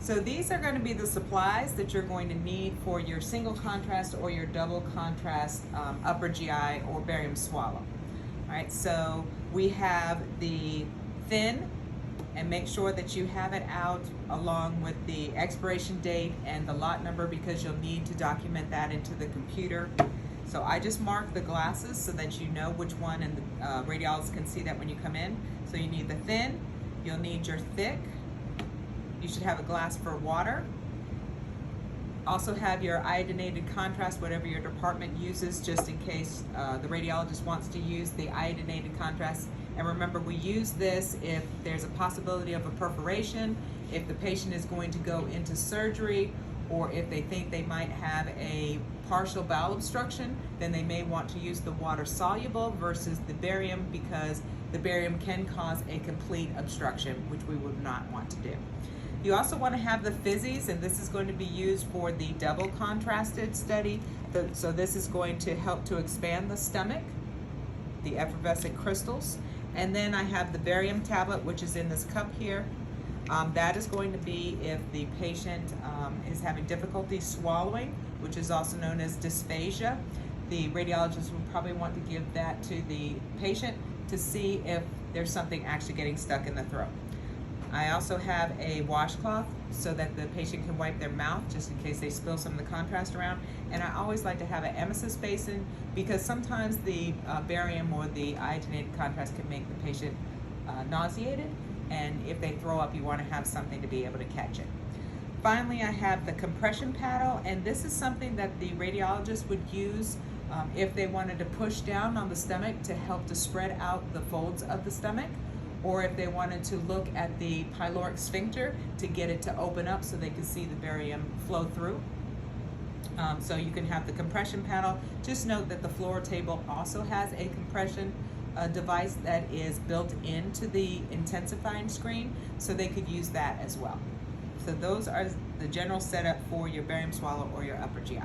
So these are going to be the supplies that you're going to need for your single contrast or your double contrast upper GI or barium swallow. All right, so we have the thin, and make sure that you have it out along with the expiration date and the lot number, because you'll need to document that into the computer. So I just marked the glasses so that you know which one, and the radiologists can see that when you come in. So you need the thin, you'll need your thick, you should have a glass for water. Also have your iodinated contrast, whatever your department uses, just in case the radiologist wants to use the iodinated contrast. And remember, we use this if there's a possibility of a perforation, if the patient is going to go into surgery, or if they think they might have a partial bowel obstruction, then they may want to use the water soluble versus the barium, because the barium can cause a complete obstruction, which we would not want to do. You also want to have the Fizzies, and this is going to be used for the double contrasted study. So this is going to help to expand the stomach, the effervescent crystals. And then I have the barium tablet, which is in this cup here. That is going to be if the patient is having difficulty swallowing, which is also known as dysphagia. The radiologist will probably want to give that to the patient to see if there's something actually getting stuck in the throat. I also have a washcloth so that the patient can wipe their mouth just in case they spill some of the contrast around. And I always like to have an emesis basin, because sometimes the barium or the iodinated contrast can make the patient nauseated, and if they throw up, you want to have something to be able to catch it. Finally, I have the compression paddle, and this is something that the radiologist would use if they wanted to push down on the stomach to help to spread out the folds of the stomach, or if they wanted to look at the pyloric sphincter to get it to open up so they could see the barium flow through. So you can have the compression paddle. Just note that the floor table also has a compression device that is built into the intensifying screen, so they could use that as well. So those are the general setup for your barium swallow or your upper GI.